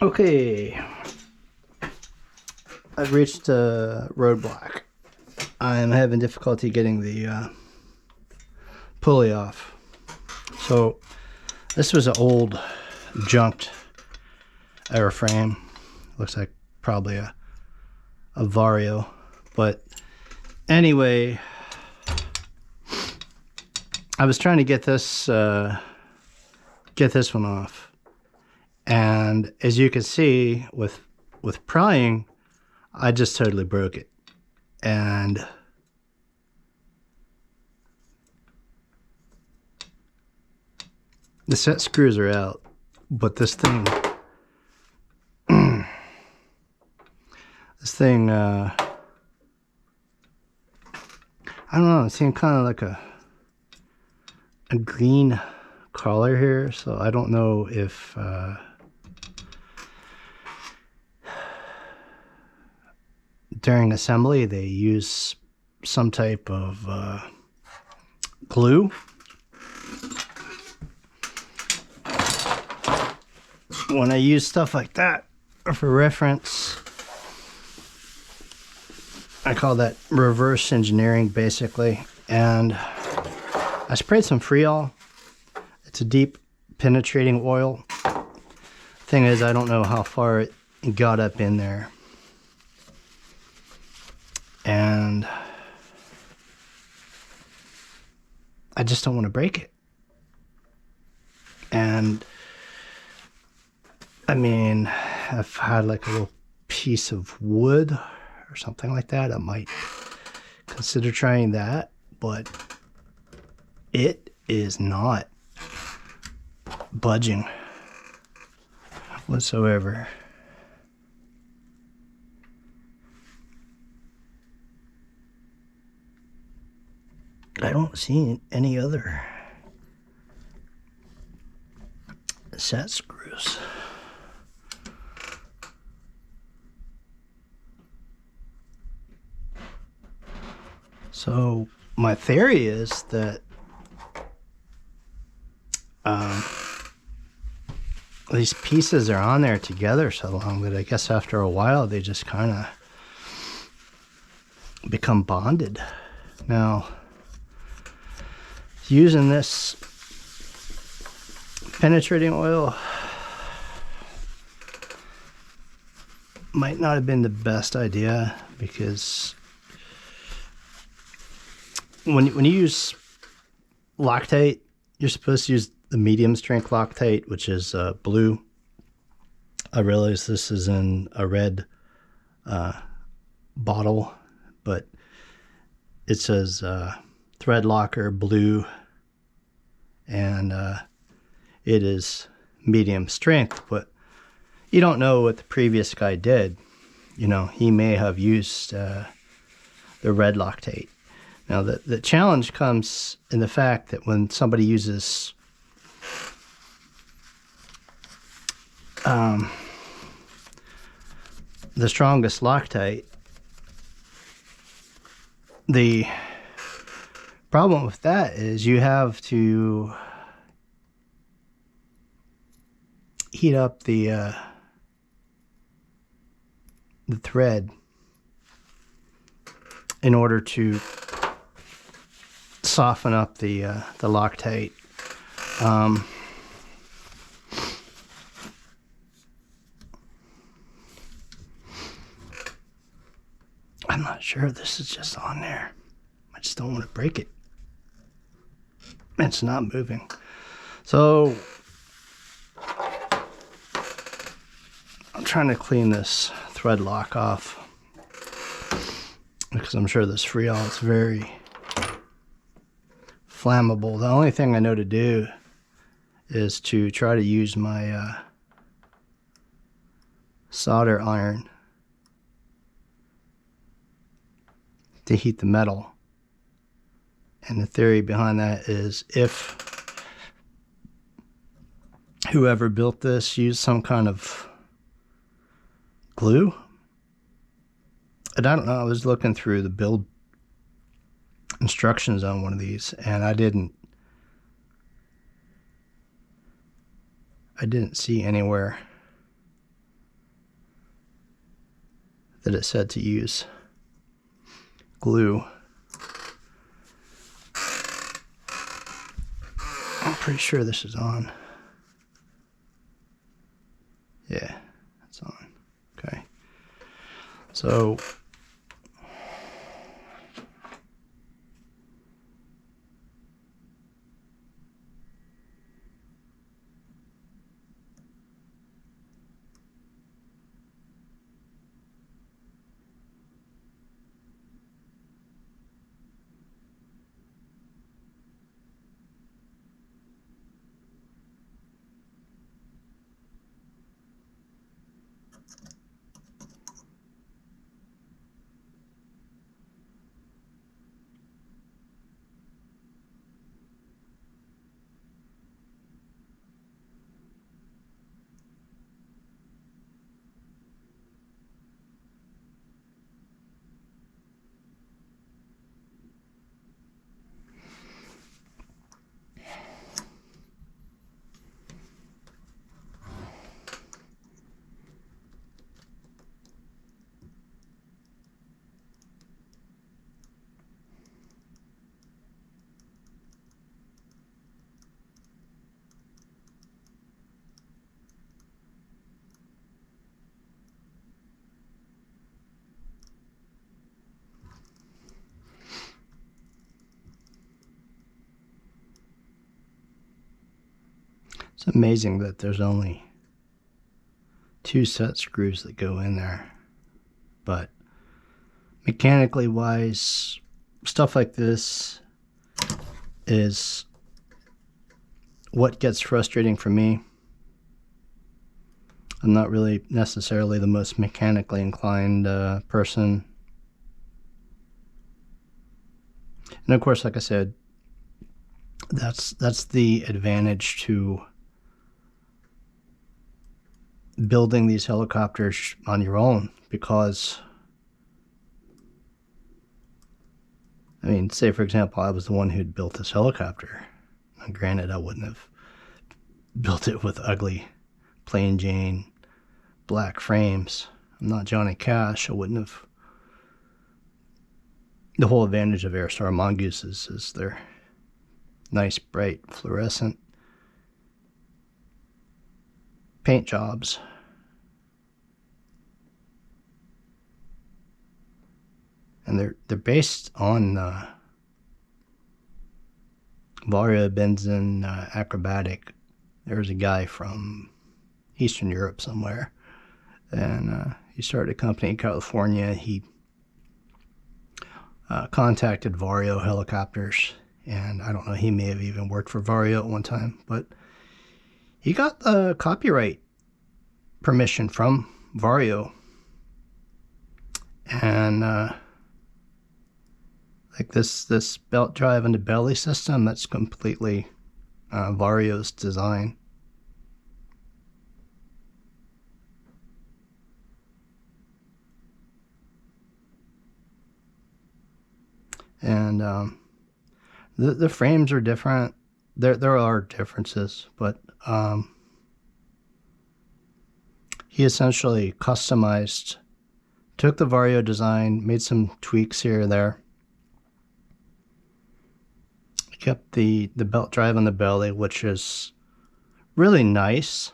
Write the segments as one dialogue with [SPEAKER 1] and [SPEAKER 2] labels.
[SPEAKER 1] Okay, I've reached a roadblock. I'm having difficulty getting the pulley off. So this was an old junked airframe. Looks like probably a Vario, but anyway, I was trying to get this one off. And as you can see, with prying, I just totally broke it. And the set screws are out, but this thing, I don't know, it seemed kind of like a green color here, so I don't know if during assembly they use some type of glue. When I use stuff like that for reference, I call that reverse engineering basically. And I sprayed some Freol. It's a deep penetrating oil. Thing is, I don't know how far it got up in there. And I just don't want to break it. And I mean, if I had like a little piece of wood or something like that, I might consider trying that, but it is not budging whatsoever. I don't see any other set screws. So my theory is that these pieces are on there together so long that I guess after a while they just kind of become bonded. Now, using this penetrating oil might not have been the best idea, because when you use Loctite, you're supposed to use the medium strength Loctite, which is blue. I realize this is in a red bottle, but it says thread locker blue, and it is medium strength. But you don't know what the previous guy did. You know, he may have used the red Loctite. Now, the challenge comes in the fact that when somebody uses the strongest Loctite, the problem with that is you have to heat up the thread in order to soften up the Loctite. I'm not sure if this is just on there. I just don't want to break it. It's not moving. So I'm trying to clean this thread lock off, because I'm sure this Freol is very flammable. The only thing I know to do is to try to use my solder iron to heat the metal. And the theory behind that is, if whoever built this used some kind of glue, and I don't know, I was looking through the build instructions on one of these, and I didn't see anywhere that it said to use glue. I'm pretty sure this is on. Yeah, it's on. Okay. So it's amazing that there's only 2 set screws that go in there. But mechanically wise, stuff like this is what gets frustrating for me. I'm not really necessarily the most mechanically inclined person. And of course, like I said, that's the advantage to building these helicopters on your own, because I mean, say for example, I was the one who'd built this helicopter. And granted, I wouldn't have built it with ugly, plain Jane, black frames. I'm not Johnny Cash. I wouldn't have. The whole advantage of Airstar Mongooses is their nice, bright, fluorescent paint jobs. And they're based on Vario Benzin Acrobatic. There's a guy from Eastern Europe somewhere, and he started a company in California. He contacted Vario Helicopters, and I don't know, he may have even worked for Vario at one time, but he got the copyright permission from Vario, and like this belt drive and the belly system, that's completely Vario's design. And the frames are different. There are differences, but he essentially customized, took the Vario design, made some tweaks here and there, kept the belt drive on the belly, which is really nice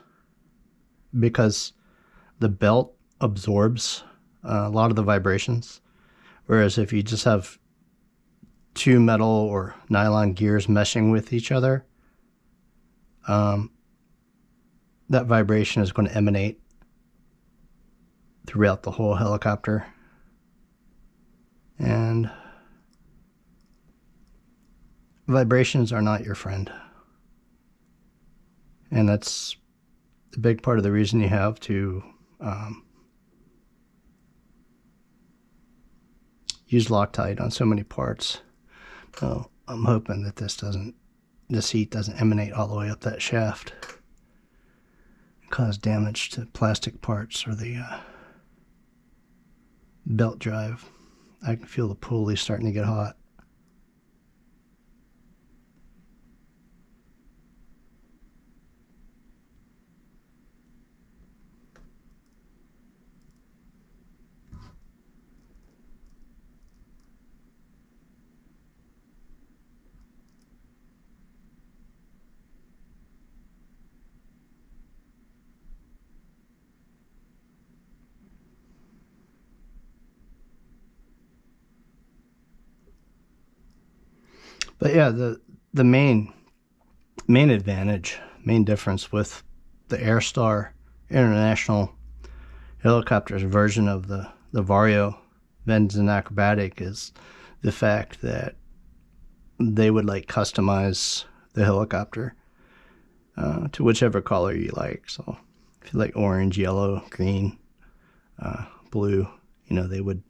[SPEAKER 1] because the belt absorbs a lot of the vibrations, whereas if you just have 2 metal or nylon gears meshing with each other, that vibration is going to emanate throughout the whole helicopter, and vibrations are not your friend. And that's a big part of the reason you have to use Loctite on so many parts. So I'm hoping that this heat doesn't emanate all the way up that shaft and cause damage to plastic parts or the belt drive. I can feel the pulley starting to get hot. But yeah, the main advantage, main difference with the Airstar International Helicopters version of the Vario Vengeance Acrobatic is the fact that they would like customize the helicopter to whichever color you like. So if you like orange, yellow, green, blue, you know, they would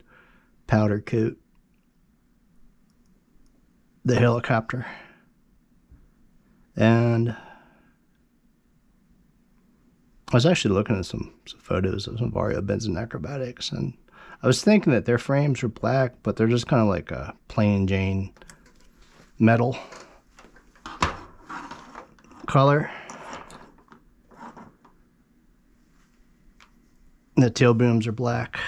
[SPEAKER 1] powder coat the helicopter. And I was actually looking at some photos of some Vario Vengeance Acrobatics, and I was thinking that their frames were black, but they're just kind of like a plain Jane metal color. The tail booms are black.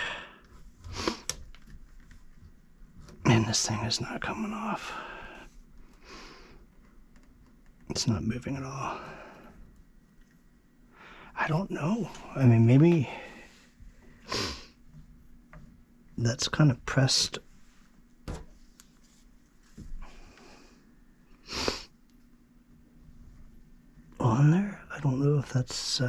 [SPEAKER 1] And this thing is not coming off. It's not moving at all. I don't know. I mean, maybe that's kind of pressed on there. I don't know if that's